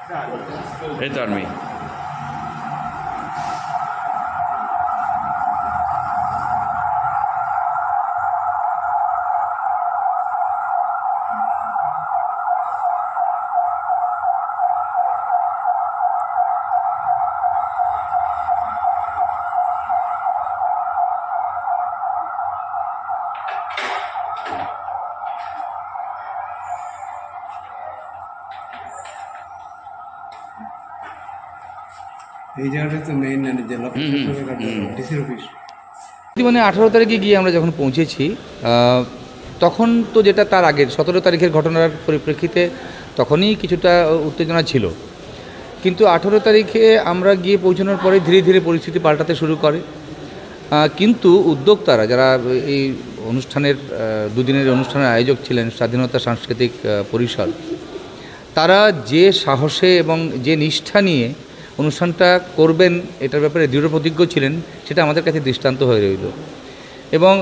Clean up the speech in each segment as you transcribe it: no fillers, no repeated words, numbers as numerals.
এই তো আর্মি। এই জায়গাটা তো মেইন জেলা ডিসির অফিস। মানে 18 তারিখে গিয়ে আমরা যখন পৌঁছেছি তখন তো যেটা তার আগের 17 তারিখের ঘটনার পরিপ্রেক্ষিতে তখনই কিছুটা উত্তেজনা ছিল, কিন্তু 18 তারিখে আমরা গিয়ে পৌঁছানোর পরে ধীরে ধীরে পরিস্থিতি পাল্টাতে শুরু করে। কিন্তু উদ্যোক্তারা যারা এই অনুষ্ঠানের দুদিনের অনুষ্ঠানের আয়োজক ছিলেন স্বাধীনতা সাংস্কৃতিক পরিষদ, তারা যে সাহসে এবং যে নিষ্ঠা নিয়ে অনুষ্ঠানটা করবেন এটার ব্যাপারে দৃঢ় প্রতিজ্ঞ ছিলেন, সেটা আমাদের কাছে দৃষ্টান্ত হয়ে রইল। এবং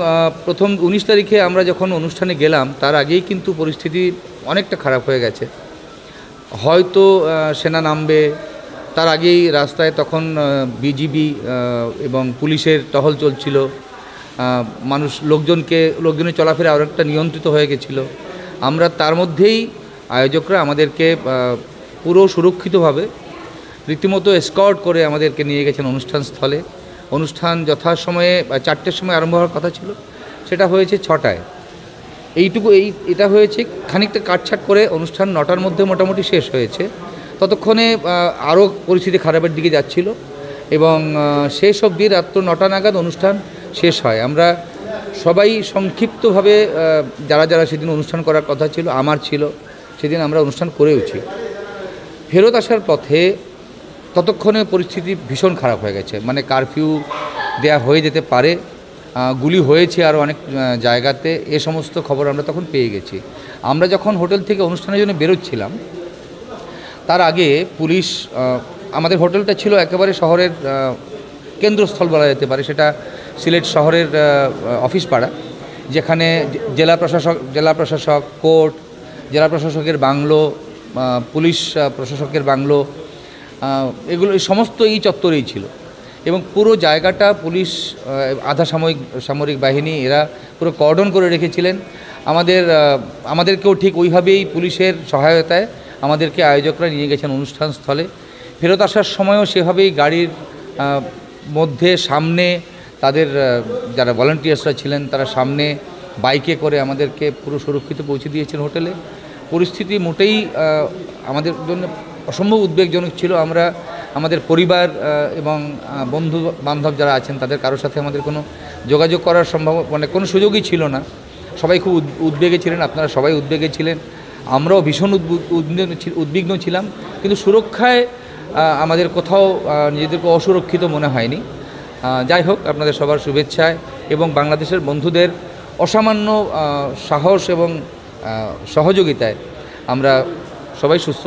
প্রথম 19 তারিখে আমরা যখন অনুষ্ঠানে গেলাম তার আগেই কিন্তু পরিস্থিতি অনেকটা খারাপ হয়ে গেছে। হয়তো সেনা নামবে, তার আগেই রাস্তায় তখন বিজিবি এবং পুলিশের টহল চলছিল, লোকজনের চলাফেরা অনেকটা নিয়ন্ত্রিত হয়ে গেছিলো। আমরা তার মধ্যেই আয়োজকরা আমাদেরকে পুরো সুরক্ষিতভাবে রীতিমতো এসকর্ট করে আমাদেরকে নিয়ে গেছেন অনুষ্ঠান স্থলে। অনুষ্ঠান যথাসময়ে 4টের সময় আরম্ভ হওয়ার কথা ছিল, সেটা হয়েছে 6টায়। এটা হয়েছে খানিকটা কাটছাট করে অনুষ্ঠান 9টার মধ্যে মোটামুটি শেষ হয়েছে। ততক্ষণে আরও পরিস্থিতি খারাপের দিকে যাচ্ছিল এবং শেষ অবধি রাত্র 9টা নাগাদ অনুষ্ঠান শেষ হয়। আমরা সবাই সংক্ষিপ্তভাবে যারা সেদিন অনুষ্ঠান করার কথা ছিল, আমার ছিল, সেদিন আমরা অনুষ্ঠান করেওছি। ফেরত আসার পথে ততক্ষণে পরিস্থিতি ভীষণ খারাপ হয়ে গেছে, মানে কারফিউ দেয়া হয়ে যেতে পারে, গুলি হয়েছে আরও অনেক জায়গাতে, এ সমস্ত খবর আমরা তখন পেয়ে গেছি। আমরা যখন হোটেল থেকে অনুষ্ঠানের জন্য বেরোচ্ছিলাম তার আগে পুলিশ, আমাদের হোটেলটা ছিল একেবারে শহরের কেন্দ্রস্থল বলা যেতে পারে, সেটা সিলেট শহরের অফিস পাড়া, যেখানে জেলা প্রশাসক, কোর্ট, জেলা প্রশাসকের বাংলো, পুলিশ প্রশাসকের বাংলো, এগুলো সমস্ত এই চত্বরেই ছিল। এবং পুরো জায়গাটা পুলিশ, আধা সামরিক বাহিনী এরা পুরো কর্ডন করে রেখেছিলেন। আমাদেরকেও ঠিক ওইভাবেই পুলিশের সহায়তায় আমাদেরকে আয়োজকরা নিয়ে গেছেন অনুষ্ঠান স্থলে। ফেরত আসার সময়ও সেভাবেই গাড়ির মধ্যে সামনে তাদের যারা ভলান্টিয়ার্সরা ছিলেন তারা সামনে বাইকে করে আমাদেরকে পুরো সুরক্ষিত পৌঁছে দিয়েছেন হোটেলে। পরিস্থিতি মোটেই আমাদের জন্য অসম্ভব উদ্বেগজনক ছিল। আমরা আমাদের পরিবার এবং বন্ধু বান্ধব যারা আছেন তাদের কারোর সাথে আমাদের কোনো যোগাযোগ করার কোনো সুযোগই ছিল না। সবাই খুব উদ্বেগে ছিলেন, আপনারা সবাই উদ্বেগে ছিলেন, আমরাও ভীষণ উদ্বিগ্ন ছিলাম, কিন্তু সুরক্ষায় আমাদের কোথাও নিজেদেরকে অসুরক্ষিত মনে হয়নি। যাই হোক, আপনাদের সবার শুভেচ্ছায় এবং বাংলাদেশের বন্ধুদের অসামান্য সাহস এবং সহযোগিতায় আমরা সবাই সুস্থ